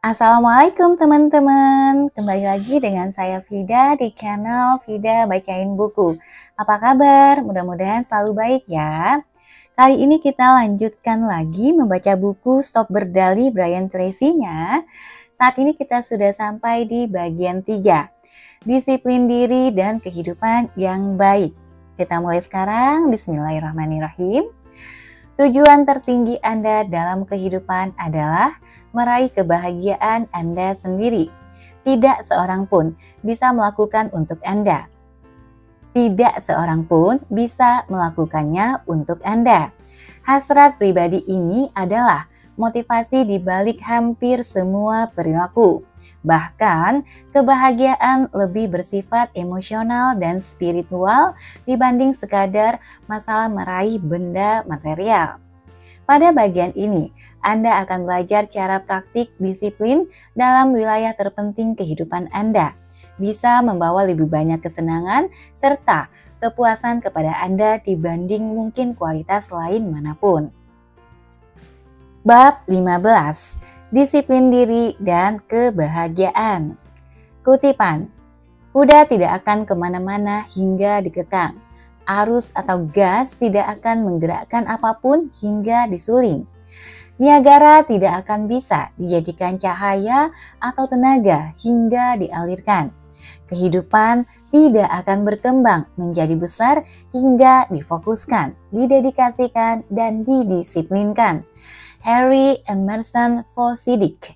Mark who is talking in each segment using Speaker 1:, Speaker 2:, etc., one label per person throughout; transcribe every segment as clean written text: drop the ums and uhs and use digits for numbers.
Speaker 1: Assalamualaikum teman-teman, kembali lagi dengan saya Vida di channel Vida Bacain Buku. Apa kabar? Mudah-mudahan selalu baik ya. Kali ini kita lanjutkan lagi membaca buku Stop Berdalih Brian Tracy-nya. Saat ini kita sudah sampai di bagian 3, Disiplin Diri dan Kehidupan yang Baik. Kita mulai sekarang, bismillahirrahmanirrahim. Tujuan tertinggi Anda dalam kehidupan adalah meraih kebahagiaan Anda sendiri. Tidak seorang pun bisa melakukan untuk Anda. Tidak seorang pun bisa melakukannya untuk Anda. Hasrat pribadi ini adalah motivasi di balik hampir semua perilaku. Bahkan, kebahagiaan lebih bersifat emosional dan spiritual dibanding sekadar masalah meraih benda material. Pada bagian ini, Anda akan belajar cara praktik disiplin dalam wilayah terpenting kehidupan Anda. Bisa membawa lebih banyak kesenangan serta kepuasan kepada Anda dibanding mungkin kualitas lain manapun. Bab 15. Disiplin diri dan kebahagiaan. Kutipan, kuda tidak akan kemana-mana hingga dikekang. Arus atau gas tidak akan menggerakkan apapun hingga disuling. Niagara tidak akan bisa dijadikan cahaya atau tenaga hingga dialirkan. Kehidupan tidak akan berkembang menjadi besar hingga difokuskan, didedikasikan, dan didisiplinkan. Harry Emerson Fosdick.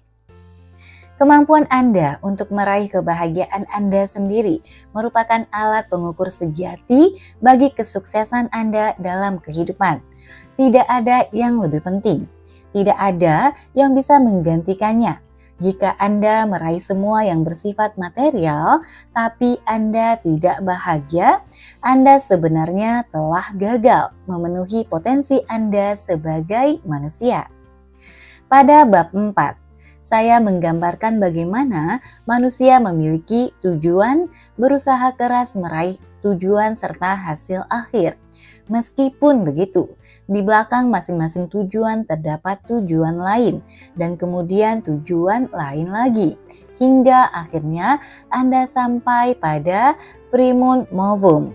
Speaker 1: Kemampuan Anda untuk meraih kebahagiaan Anda sendiri merupakan alat pengukur sejati bagi kesuksesan Anda dalam kehidupan. Tidak ada yang lebih penting. Tidak ada yang bisa menggantikannya. Jika Anda meraih semua yang bersifat material, tapi Anda tidak bahagia, Anda sebenarnya telah gagal memenuhi potensi Anda sebagai manusia. Pada bab 4, saya menggambarkan bagaimana manusia memiliki tujuan, berusaha keras meraih tujuan serta hasil akhir. Meskipun begitu, di belakang masing-masing tujuan terdapat tujuan lain dan kemudian tujuan lain lagi. Hingga akhirnya Anda sampai pada primum novum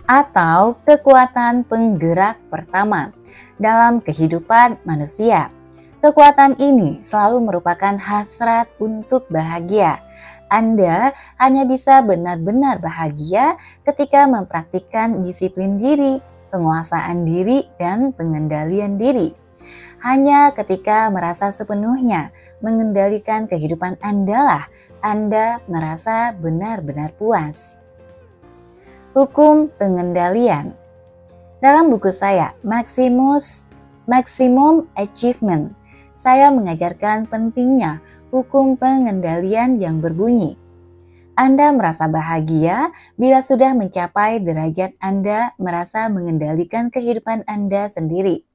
Speaker 1: atau kekuatan penggerak pertama dalam kehidupan manusia. Kekuatan ini selalu merupakan hasrat untuk bahagia. Anda hanya bisa benar-benar bahagia ketika mempraktikkan disiplin diri, penguasaan diri, dan pengendalian diri. Hanya ketika merasa sepenuhnya mengendalikan kehidupan Anda lah Anda merasa benar-benar puas. Hukum pengendalian. Dalam buku saya, Maximum Achievement, saya mengajarkan pentingnya hukum pengendalian yang berbunyi. Anda merasa bahagia bila sudah mencapai derajat Anda merasa mengendalikan kehidupan Anda sendiri.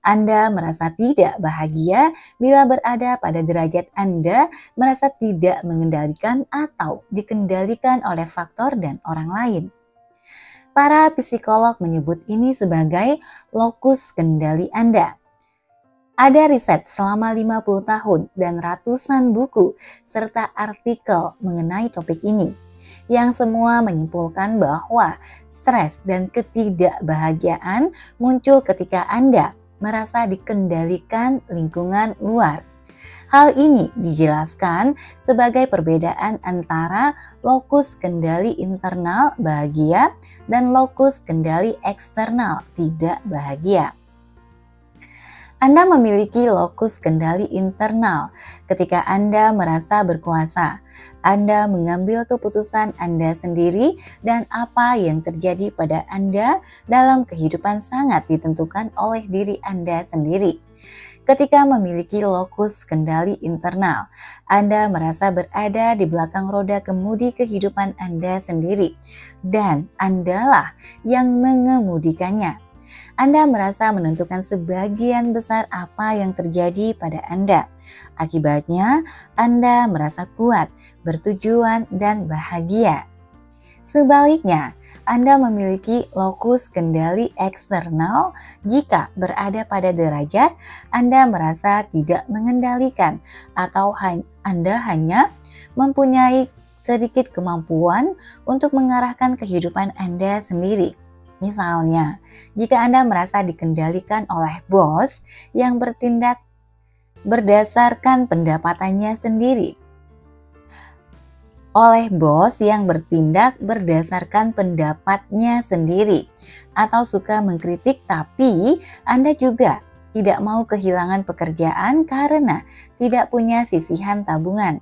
Speaker 1: Anda merasa tidak bahagia bila berada pada derajat Anda merasa tidak mengendalikan atau dikendalikan oleh faktor dan orang lain. Para psikolog menyebut ini sebagai lokus kendali Anda. Ada riset selama 50 tahun dan ratusan buku serta artikel mengenai topik ini, yang semua menyimpulkan bahwa stres dan ketidakbahagiaan muncul ketika Anda merasa dikendalikan lingkungan luar. Hal ini dijelaskan sebagai perbedaan antara lokus kendali internal bahagia dan lokus kendali eksternal tidak bahagia. Anda memiliki lokus kendali internal ketika Anda merasa berkuasa. Anda mengambil keputusan Anda sendiri dan apa yang terjadi pada Anda dalam kehidupan sangat ditentukan oleh diri Anda sendiri. Ketika memiliki lokus kendali internal, Anda merasa berada di belakang roda kemudi kehidupan Anda sendiri dan Andalah yang mengemudikannya. Anda merasa menentukan sebagian besar apa yang terjadi pada Anda. Akibatnya, Anda merasa kuat, bertujuan, dan bahagia. Sebaliknya, Anda memiliki lokus kendali eksternal jika berada pada derajat Anda merasa tidak mengendalikan atau Anda hanya mempunyai sedikit kemampuan untuk mengarahkan kehidupan Anda sendiri. Misalnya, jika Anda merasa dikendalikan oleh bos yang bertindak berdasarkan pendapatannya sendiri, berdasarkan pendapatnya sendiri, atau suka mengkritik tapi Anda juga tidak mau kehilangan pekerjaan karena tidak punya sisihan tabungan.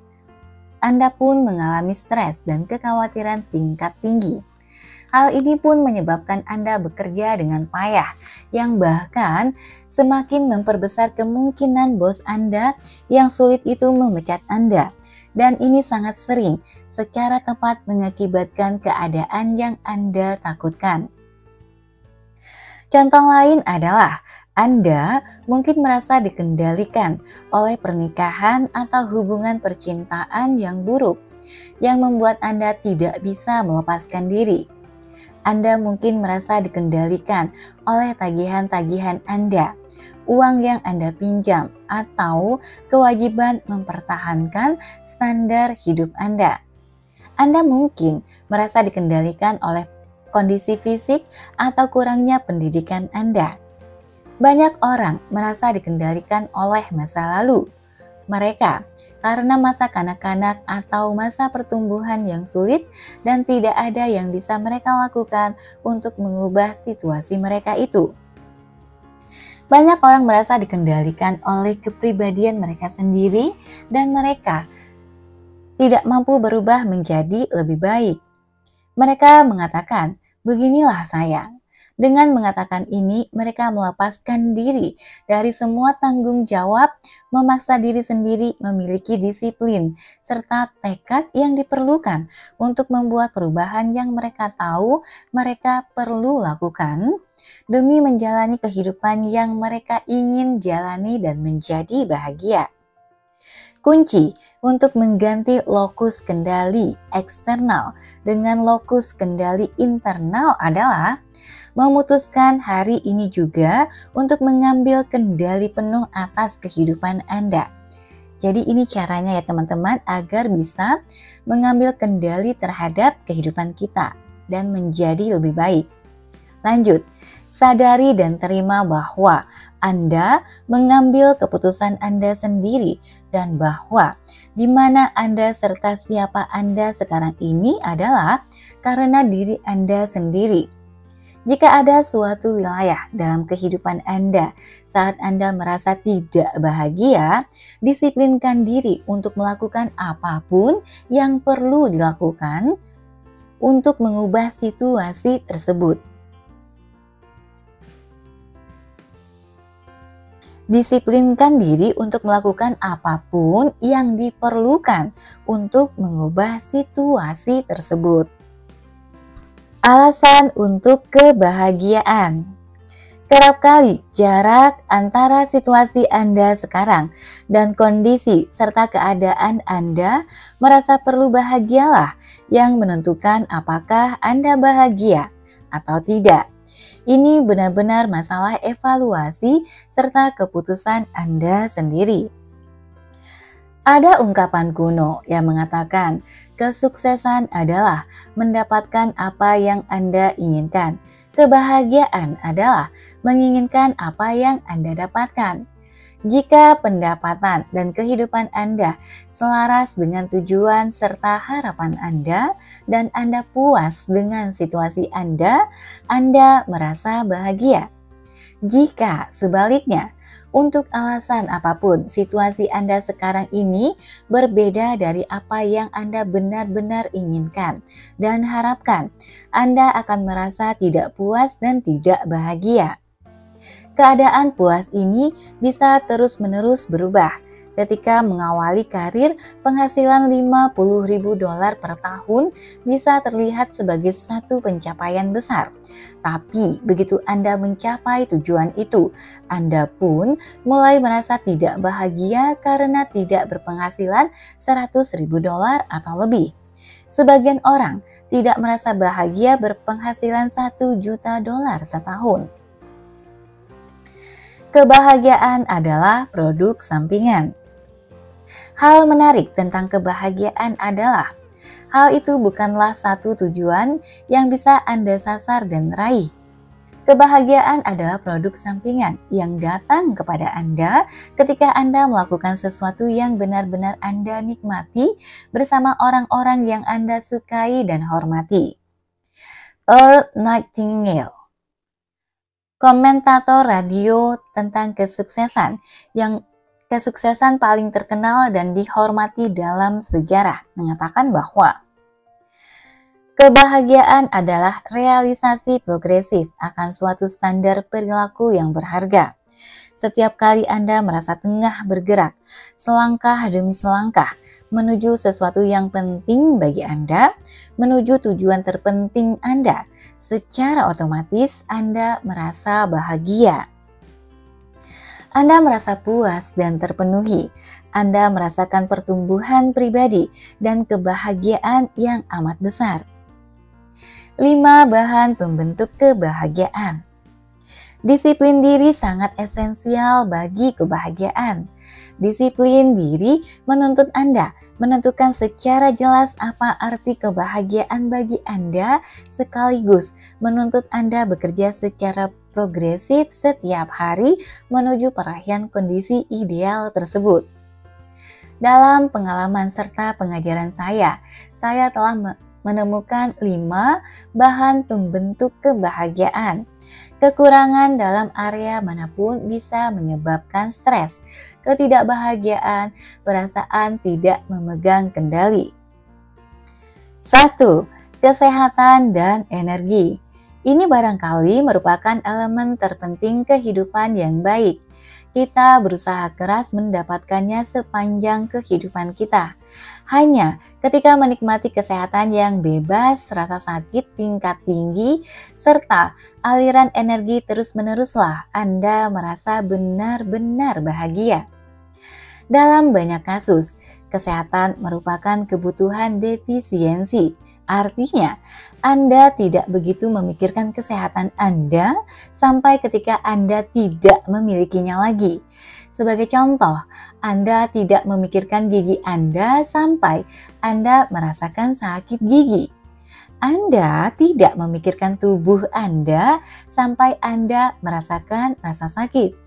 Speaker 1: Anda pun mengalami stres dan kekhawatiran tingkat tinggi. Hal ini pun menyebabkan Anda bekerja dengan payah, yang bahkan semakin memperbesar kemungkinan bos Anda yang sulit itu memecat Anda. Dan ini sangat sering secara tepat mengakibatkan keadaan yang Anda takutkan. Contoh lain adalah Anda mungkin merasa dikendalikan oleh pernikahan atau hubungan percintaan yang buruk, yang membuat Anda tidak bisa melepaskan diri. Anda mungkin merasa dikendalikan oleh tagihan-tagihan Anda, uang yang Anda pinjam, atau kewajiban mempertahankan standar hidup Anda. Anda mungkin merasa dikendalikan oleh kondisi fisik atau kurangnya pendidikan Anda. Banyak orang merasa dikendalikan oleh masa lalu mereka karena masa kanak-kanak atau masa pertumbuhan yang sulit dan tidak ada yang bisa mereka lakukan untuk mengubah situasi mereka itu. Banyak orang merasa dikendalikan oleh kepribadian mereka sendiri dan mereka tidak mampu berubah menjadi lebih baik. Mereka mengatakan, "Beginilah saya." Dengan mengatakan ini, mereka melepaskan diri dari semua tanggung jawab, memaksa diri sendiri memiliki disiplin, serta tekad yang diperlukan untuk membuat perubahan yang mereka tahu mereka perlu lakukan demi menjalani kehidupan yang mereka ingin jalani dan menjadi bahagia. Kunci untuk mengganti lokus kendali eksternal dengan lokus kendali internal adalah memutuskan hari ini juga untuk mengambil kendali penuh atas kehidupan Anda. Jadi ini caranya ya teman-teman agar bisa mengambil kendali terhadap kehidupan kita dan menjadi lebih baik. Lanjut, sadari dan terima bahwa Anda mengambil keputusan Anda sendiri dan bahwa di mana Anda serta siapa Anda sekarang ini adalah karena diri Anda sendiri. Jika ada suatu wilayah dalam kehidupan Anda saat Anda merasa tidak bahagia, disiplinkan diri untuk melakukan apapun yang perlu dilakukan untuk mengubah situasi tersebut. Disiplinkan diri untuk melakukan apapun yang diperlukan untuk mengubah situasi tersebut. Alasan untuk kebahagiaan. Kerap kali jarak antara situasi Anda sekarang dan kondisi serta keadaan Anda merasa perlu bahagialah yang menentukan apakah Anda bahagia atau tidak. Ini benar-benar masalah evaluasi serta keputusan Anda sendiri. Ada ungkapan kuno yang mengatakan, kesuksesan adalah mendapatkan apa yang Anda inginkan. Kebahagiaan adalah menginginkan apa yang Anda dapatkan. Jika pendapatan dan kehidupan Anda selaras dengan tujuan serta harapan Anda dan Anda puas dengan situasi Anda merasa bahagia. Jika sebaliknya, untuk alasan apapun, situasi Anda sekarang ini berbeda dari apa yang Anda benar-benar inginkan dan harapkan, Anda akan merasa tidak puas dan tidak bahagia. Keadaan puas ini bisa terus-menerus berubah. Ketika mengawali karir, penghasilan $50.000 per tahun bisa terlihat sebagai satu pencapaian besar. Tapi begitu Anda mencapai tujuan itu, Anda pun mulai merasa tidak bahagia karena tidak berpenghasilan $100.000 atau lebih. Sebagian orang tidak merasa bahagia berpenghasilan $1 juta setahun. Kebahagiaan adalah produk sampingan. Hal menarik tentang kebahagiaan adalah hal itu bukanlah satu tujuan yang bisa Anda sasar dan raih. Kebahagiaan adalah produk sampingan yang datang kepada Anda ketika Anda melakukan sesuatu yang benar-benar Anda nikmati bersama orang-orang yang Anda sukai dan hormati. Earl Nightingale, komentator radio tentang kesuksesan paling terkenal dan dihormati dalam sejarah, mengatakan bahwa kebahagiaan adalah realisasi progresif akan suatu standar perilaku yang berharga. Setiap kali Anda merasa tengah bergerak, selangkah demi selangkah, menuju sesuatu yang penting bagi Anda, menuju tujuan terpenting Anda, secara otomatis Anda merasa bahagia. Anda merasa puas dan terpenuhi. Anda merasakan pertumbuhan pribadi dan kebahagiaan yang amat besar. 5 bahan pembentuk kebahagiaan. Disiplin diri sangat esensial bagi kebahagiaan. Disiplin diri menuntut Anda menentukan secara jelas apa arti kebahagiaan bagi Anda, sekaligus menuntut Anda bekerja secara progresif setiap hari menuju peraih kondisi ideal tersebut. Dalam pengalaman serta pengajaran saya telah menemukan 5 bahan pembentuk kebahagiaan. Kekurangan dalam area manapun bisa menyebabkan stres, ketidakbahagiaan, perasaan tidak memegang kendali. 1. Kesehatan dan energi. Ini barangkali merupakan elemen terpenting kehidupan yang baik. Kita berusaha keras mendapatkannya sepanjang kehidupan kita. Hanya ketika menikmati kesehatan yang bebas, rasa sakit tingkat tinggi, serta aliran energi terus-meneruslah Anda merasa benar-benar bahagia. Dalam banyak kasus, kesehatan merupakan kebutuhan defisiensi. Artinya, Anda tidak begitu memikirkan kesehatan Anda sampai ketika Anda tidak memilikinya lagi. Sebagai contoh, Anda tidak memikirkan gigi Anda sampai Anda merasakan sakit gigi. Anda tidak memikirkan tubuh Anda sampai Anda merasakan rasa sakit.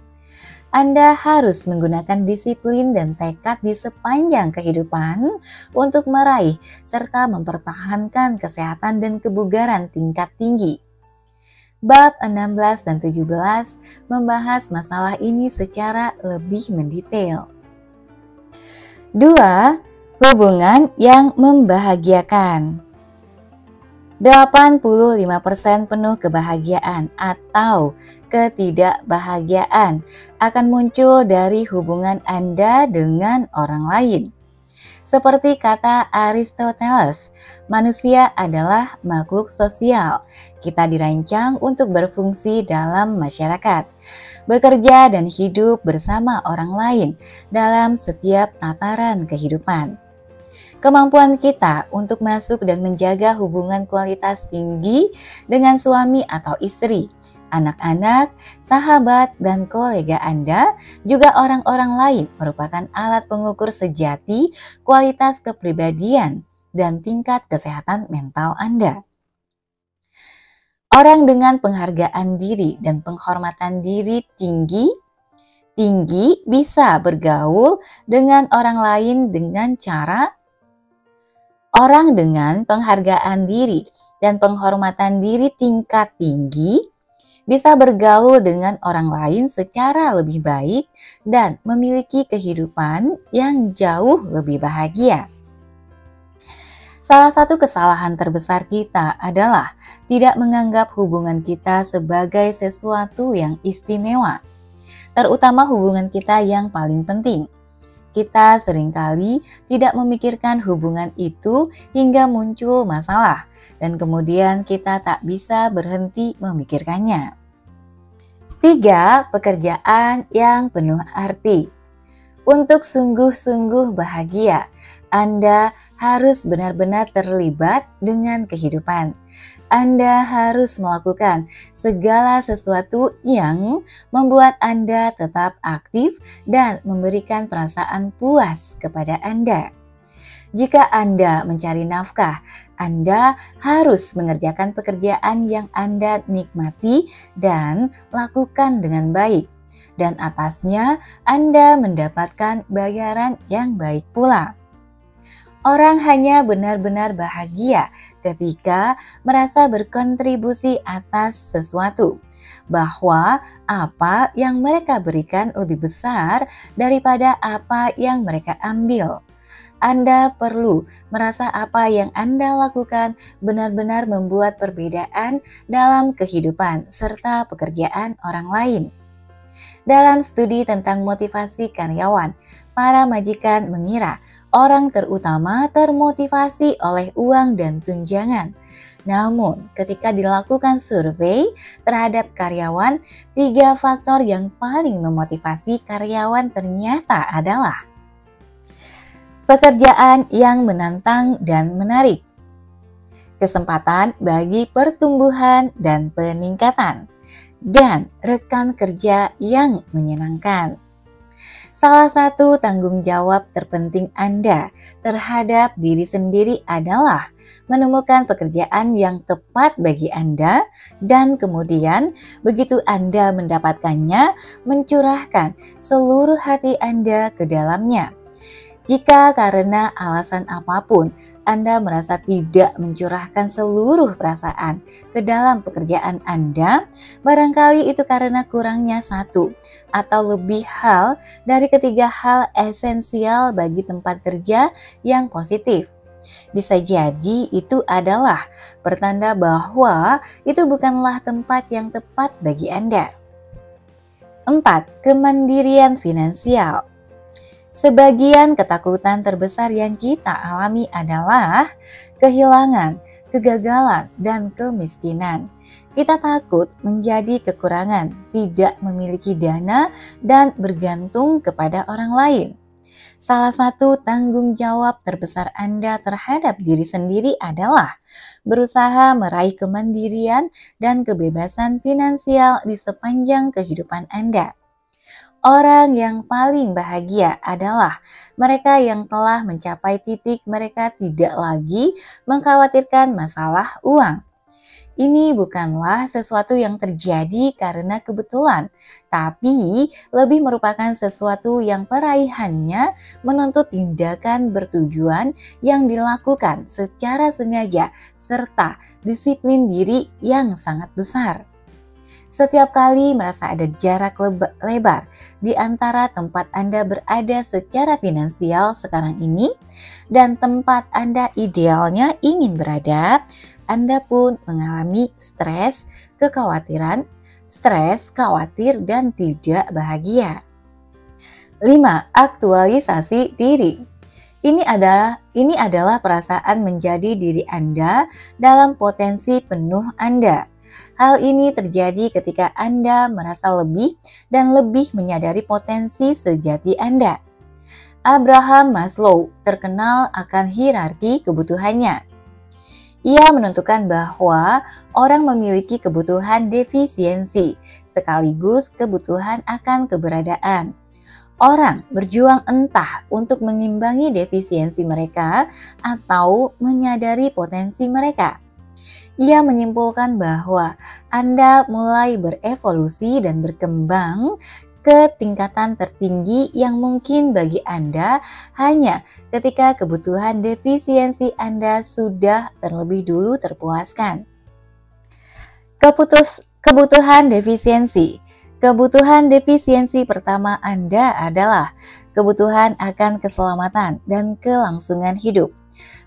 Speaker 1: Anda harus menggunakan disiplin dan tekad di sepanjang kehidupan untuk meraih serta mempertahankan kesehatan dan kebugaran tingkat tinggi. Bab 16 dan 17 membahas masalah ini secara lebih mendetail. 2. Hubungan yang membahagiakan. 85% penuh kebahagiaan atau ketidakbahagiaan akan muncul dari hubungan Anda dengan orang lain. Seperti kata Aristoteles, manusia adalah makhluk sosial. Kita dirancang untuk berfungsi dalam masyarakat, bekerja dan hidup bersama orang lain dalam setiap tataran kehidupan. Kemampuan kita untuk masuk dan menjaga hubungan kualitas tinggi dengan suami atau istri, anak-anak, sahabat, dan kolega Anda, juga orang-orang lain merupakan alat pengukur sejati kualitas kepribadian dan tingkat kesehatan mental Anda. Orang dengan penghargaan diri dan penghormatan diri tinggi bisa bergaul dengan orang lain dengan cara orang dengan penghargaan diri dan penghormatan diri tingkat tinggi bisa bergaul dengan orang lain secara lebih baik dan memiliki kehidupan yang jauh lebih bahagia. Salah satu kesalahan terbesar kita adalah tidak menganggap hubungan kita sebagai sesuatu yang istimewa, terutama hubungan kita yang paling penting. Kita seringkali tidak memikirkan hubungan itu hingga muncul masalah, dan kemudian kita tak bisa berhenti memikirkannya. 3. Pekerjaan yang penuh arti. Untuk sungguh-sungguh bahagia, Anda harus benar-benar terlibat dengan kehidupan. Anda harus melakukan segala sesuatu yang membuat Anda tetap aktif dan memberikan perasaan puas kepada Anda. Jika Anda mencari nafkah, Anda harus mengerjakan pekerjaan yang Anda nikmati dan lakukan dengan baik. Dan atasnya Anda mendapatkan bayaran yang baik pula. Orang hanya benar-benar bahagia ketika merasa berkontribusi atas sesuatu, bahwa apa yang mereka berikan lebih besar daripada apa yang mereka ambil. Anda perlu merasa apa yang Anda lakukan benar-benar membuat perbedaan dalam kehidupan serta pekerjaan orang lain. Dalam studi tentang motivasi karyawan, para majikan mengira orang terutama termotivasi oleh uang dan tunjangan. Namun, ketika dilakukan survei terhadap karyawan, 3 faktor yang paling memotivasi karyawan ternyata adalah pekerjaan yang menantang dan menarik, kesempatan bagi pertumbuhan dan peningkatan, dan rekan kerja yang menyenangkan. Salah satu tanggung jawab terpenting Anda terhadap diri sendiri adalah menemukan pekerjaan yang tepat bagi Anda, dan kemudian begitu Anda mendapatkannya, mencurahkan seluruh hati Anda ke dalamnya. Jika karena alasan apapun Anda merasa tidak mencurahkan seluruh perasaan ke dalam pekerjaan Anda, barangkali itu karena kurangnya satu atau lebih hal dari ketiga hal esensial bagi tempat kerja yang positif. Bisa jadi itu adalah pertanda bahwa itu bukanlah tempat yang tepat bagi Anda. 4. Kemandirian finansial. Sebagian ketakutan terbesar yang kita alami adalah kehilangan, kegagalan, dan kemiskinan. Kita takut menjadi kekurangan, tidak memiliki dana, dan bergantung kepada orang lain. Salah satu tanggung jawab terbesar Anda terhadap diri sendiri adalah berusaha meraih kemandirian dan kebebasan finansial di sepanjang kehidupan Anda. Orang yang paling bahagia adalah mereka yang telah mencapai titik mereka tidak lagi mengkhawatirkan masalah uang. Ini bukanlah sesuatu yang terjadi karena kebetulan, tapi lebih merupakan sesuatu yang peraihannya menuntut tindakan bertujuan yang dilakukan secara sengaja serta disiplin diri yang sangat besar. Setiap kali merasa ada jarak lebar di antara tempat Anda berada secara finansial sekarang ini dan tempat Anda idealnya ingin berada, Anda pun mengalami stres, kekhawatiran, khawatir, dan tidak bahagia. 5. Aktualisasi diri. Ini adalah perasaan menjadi diri Anda dalam potensi penuh Anda. Hal ini terjadi ketika Anda merasa lebih dan lebih menyadari potensi sejati Anda. Abraham Maslow terkenal akan hierarki kebutuhannya. Ia menentukan bahwa orang memiliki kebutuhan defisiensi sekaligus kebutuhan akan keberadaan. Orang berjuang entah untuk mengimbangi defisiensi mereka atau menyadari potensi mereka. Ia menyimpulkan bahwa Anda mulai berevolusi dan berkembang ke tingkatan tertinggi yang mungkin bagi Anda hanya ketika kebutuhan defisiensi Anda sudah terlebih dulu terpuaskan. Kebutuhan defisiensi. Kebutuhan defisiensi pertama Anda adalah kebutuhan akan keselamatan dan kelangsungan hidup.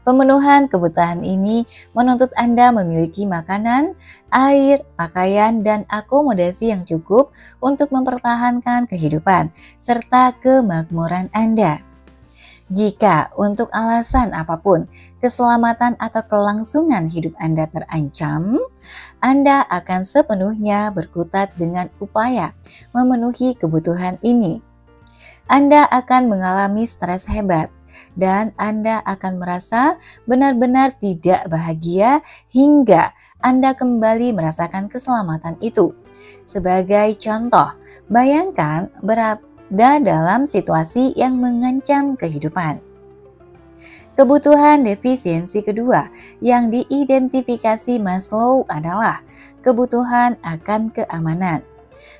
Speaker 1: Pemenuhan kebutuhan ini menuntut Anda memiliki makanan, air, pakaian, dan akomodasi yang cukup untuk mempertahankan kehidupan serta kemakmuran Anda. Jika untuk alasan apapun keselamatan atau kelangsungan hidup Anda terancam, Anda akan sepenuhnya berkutat dengan upaya memenuhi kebutuhan ini. Anda akan mengalami stres hebat, dan Anda akan merasa benar-benar tidak bahagia hingga Anda kembali merasakan keselamatan itu. Sebagai contoh, bayangkan berada dalam situasi yang mengancam kehidupan. Kebutuhan defisiensi kedua yang diidentifikasi Maslow adalah kebutuhan akan keamanan.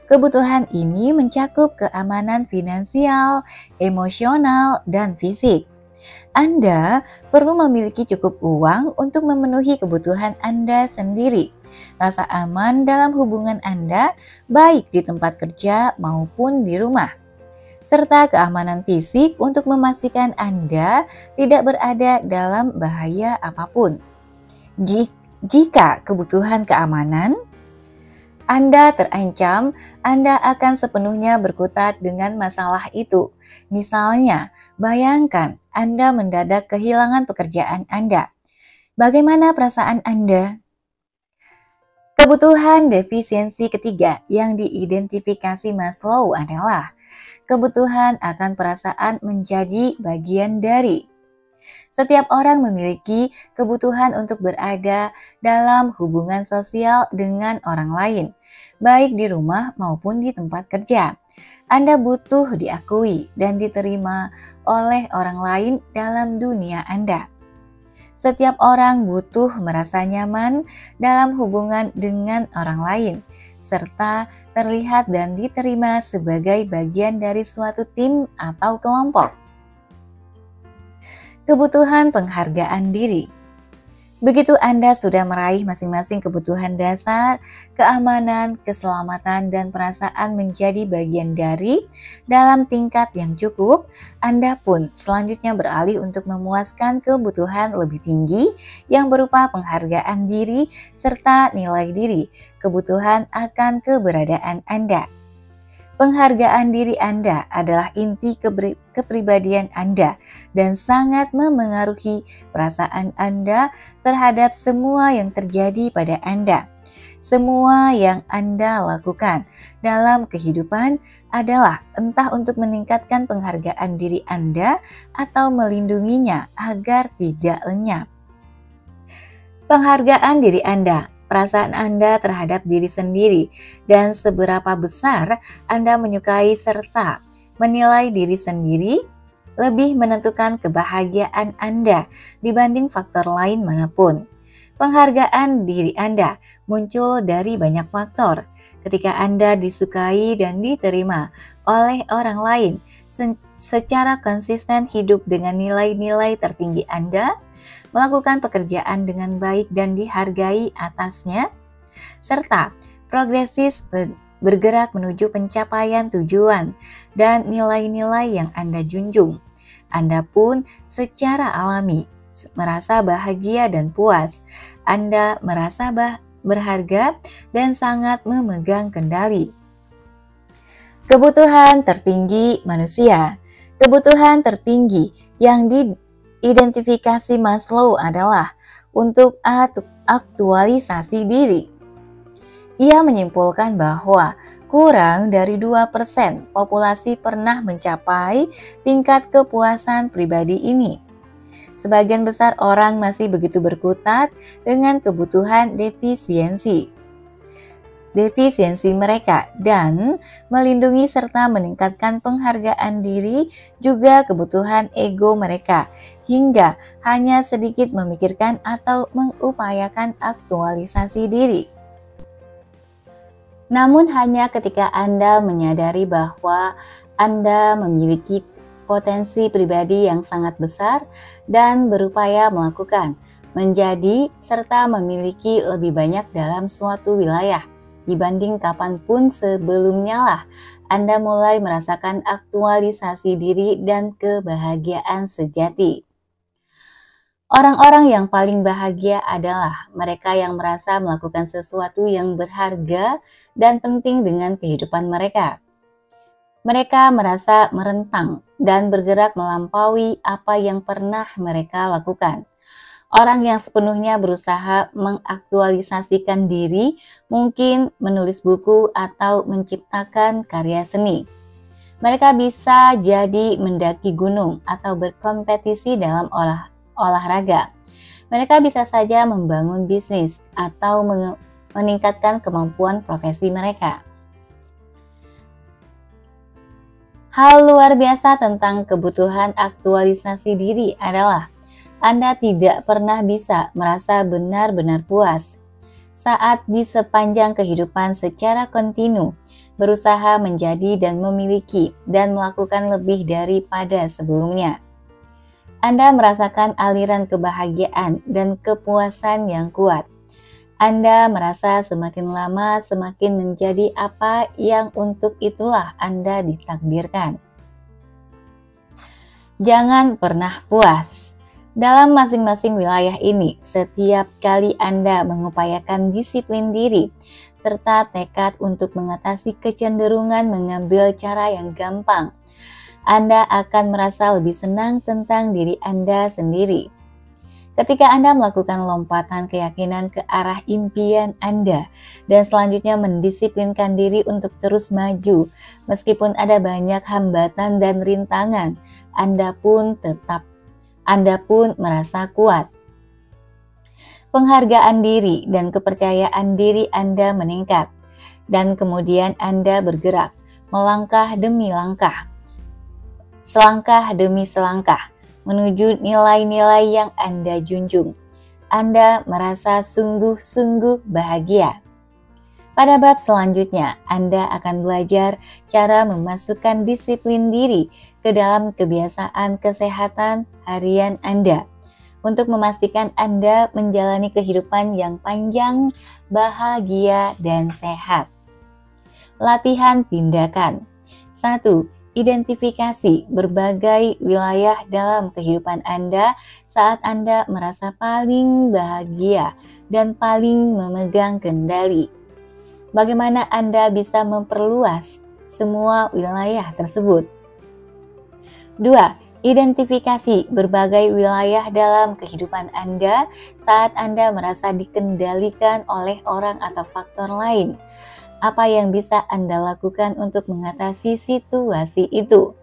Speaker 1: Kebutuhan ini mencakup keamanan finansial, emosional, dan fisik. Anda perlu memiliki cukup uang untuk memenuhi kebutuhan Anda sendiri. Rasa aman dalam hubungan Anda, baik di tempat kerja maupun di rumah, serta keamanan fisik untuk memastikan Anda tidak berada dalam bahaya apapun. Jika kebutuhan keamanan Anda terancam, Anda akan sepenuhnya berkutat dengan masalah itu. Misalnya, bayangkan Anda mendadak kehilangan pekerjaan Anda. Bagaimana perasaan Anda? Kebutuhan defisiensi ketiga yang diidentifikasi Maslow adalah kebutuhan akan perasaan menjadi bagian dari. Setiap orang memiliki kebutuhan untuk berada dalam hubungan sosial dengan orang lain, baik di rumah maupun di tempat kerja. Anda butuh diakui dan diterima oleh orang lain dalam dunia Anda. Setiap orang butuh merasa nyaman dalam hubungan dengan orang lain, serta terlihat dan diterima sebagai bagian dari suatu tim atau kelompok. Kebutuhan penghargaan diri. Begitu Anda sudah meraih masing-masing kebutuhan dasar, keamanan, keselamatan, dan perasaan menjadi bagian dari dalam tingkat yang cukup, Anda pun selanjutnya beralih untuk memuaskan kebutuhan lebih tinggi yang berupa penghargaan diri serta nilai diri, kebutuhan akan keberadaan Anda. Penghargaan diri Anda adalah inti kepribadian Anda dan sangat memengaruhi perasaan Anda terhadap semua yang terjadi pada Anda. Semua yang Anda lakukan dalam kehidupan adalah entah untuk meningkatkan penghargaan diri Anda atau melindunginya agar tidak lenyap. Penghargaan diri Anda, perasaan Anda terhadap diri sendiri, dan seberapa besar Anda menyukai serta menilai diri sendiri lebih menentukan kebahagiaan Anda dibanding faktor lain manapun. Penghargaan diri Anda muncul dari banyak faktor. Ketika Anda disukai dan diterima oleh orang lain secara konsisten hidup dengan nilai-nilai tertinggi Anda, melakukan pekerjaan dengan baik dan dihargai atasnya, serta progresif bergerak menuju pencapaian tujuan dan nilai-nilai yang Anda junjung, Anda pun secara alami merasa bahagia dan puas. Anda merasa berharga dan sangat memegang kendali. Kebutuhan tertinggi manusia. Kebutuhan tertinggi yang diidentifikasi Maslow adalah untuk aktualisasi diri. Ia menyimpulkan bahwa kurang dari 2% populasi pernah mencapai tingkat kepuasan pribadi ini. Sebagian besar orang masih begitu berkutat dengan kebutuhan defisiensi mereka dan melindungi serta meningkatkan penghargaan diri juga kebutuhan ego mereka hingga hanya sedikit memikirkan atau mengupayakan aktualisasi diri. Namun hanya ketika Anda menyadari bahwa Anda memiliki potensi pribadi yang sangat besar dan berupaya melakukan, menjadi, serta memiliki lebih banyak dalam suatu wilayah dibanding kapanpun sebelumnya lah Anda mulai merasakan aktualisasi diri dan kebahagiaan sejati. Orang-orang yang paling bahagia adalah mereka yang merasa melakukan sesuatu yang berharga dan penting dengan kehidupan mereka. Mereka merasa merentang dan bergerak melampaui apa yang pernah mereka lakukan. Orang yang sepenuhnya berusaha mengaktualisasikan diri, mungkin menulis buku atau menciptakan karya seni. Mereka bisa jadi mendaki gunung atau berkompetisi dalam olahraga. Mereka bisa saja membangun bisnis atau meningkatkan kemampuan profesi mereka. Hal luar biasa tentang kebutuhan aktualisasi diri adalah Anda tidak pernah bisa merasa benar-benar puas saat di sepanjang kehidupan secara kontinu berusaha menjadi dan memiliki dan melakukan lebih daripada sebelumnya. Anda merasakan aliran kebahagiaan dan kepuasan yang kuat. Anda merasa semakin lama semakin menjadi apa yang untuk itulah Anda ditakdirkan. Jangan pernah puas. Dalam masing-masing wilayah ini, setiap kali Anda mengupayakan disiplin diri, serta tekad untuk mengatasi kecenderungan mengambil cara yang gampang, Anda akan merasa lebih senang tentang diri Anda sendiri. Ketika Anda melakukan lompatan keyakinan ke arah impian Anda dan selanjutnya mendisiplinkan diri untuk terus maju, meskipun ada banyak hambatan dan rintangan, Anda pun merasa kuat. Penghargaan diri dan kepercayaan diri Anda meningkat, dan kemudian Anda bergerak, melangkah demi langkah, selangkah demi selangkah, menuju nilai-nilai yang Anda junjung. Anda merasa sungguh-sungguh bahagia. Pada bab selanjutnya, Anda akan belajar cara memasukkan disiplin diri ke dalam kebiasaan kesehatan harian Anda untuk memastikan Anda menjalani kehidupan yang panjang, bahagia, dan sehat. Latihan tindakan. 1. Identifikasi berbagai wilayah dalam kehidupan Anda saat Anda merasa paling bahagia dan paling memegang kendali. Bagaimana Anda bisa memperluas semua wilayah tersebut? 2. Identifikasi berbagai wilayah dalam kehidupan Anda saat Anda merasa dikendalikan oleh orang atau faktor lain. Apa yang bisa Anda lakukan untuk mengatasi situasi itu?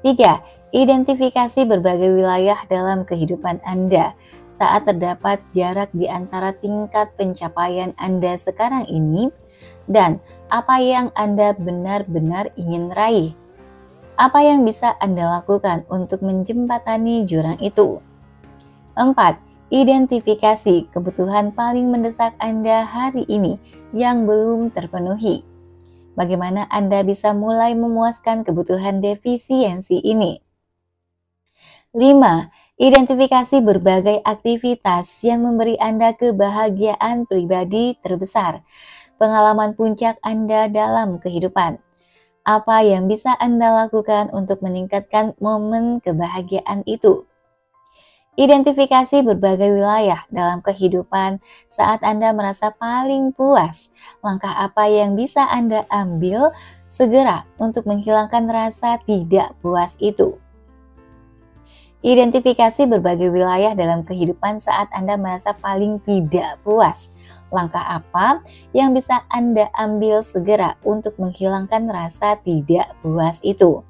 Speaker 1: 3. Identifikasi berbagai wilayah dalam kehidupan Anda saat terdapat jarak di antara tingkat pencapaian Anda sekarang ini dan apa yang Anda benar-benar ingin raih. Apa yang bisa Anda lakukan untuk menjembatani jurang itu? 4. Identifikasi kebutuhan paling mendesak Anda hari ini yang belum terpenuhi. Bagaimana Anda bisa mulai memuaskan kebutuhan defisiensi ini? 5. Identifikasi berbagai aktivitas yang memberi Anda kebahagiaan pribadi terbesar. Pengalaman puncak Anda dalam kehidupan. Apa yang bisa Anda lakukan untuk meningkatkan momen kebahagiaan itu? Identifikasi berbagai wilayah dalam kehidupan saat Anda merasa paling puas. Langkah apa yang bisa Anda ambil segera untuk menghilangkan rasa tidak puas itu? Identifikasi berbagai wilayah dalam kehidupan saat Anda merasa paling tidak puas. Langkah apa yang bisa Anda ambil segera untuk menghilangkan rasa tidak puas itu?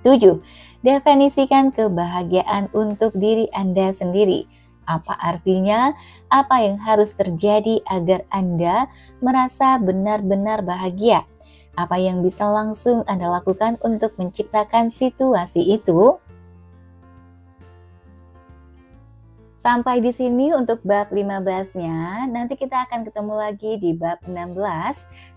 Speaker 1: 7. Definisikan kebahagiaan untuk diri Anda sendiri. Apa artinya? Apa yang harus terjadi agar Anda merasa benar-benar bahagia? Apa yang bisa langsung Anda lakukan untuk menciptakan situasi itu? Sampai di sini untuk bab 15-nya. Nanti kita akan ketemu lagi di bab 16.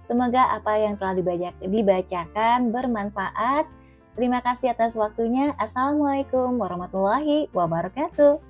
Speaker 1: Semoga apa yang telah dibacakan bermanfaat. Terima kasih atas waktunya. Assalamualaikum warahmatullahi wabarakatuh.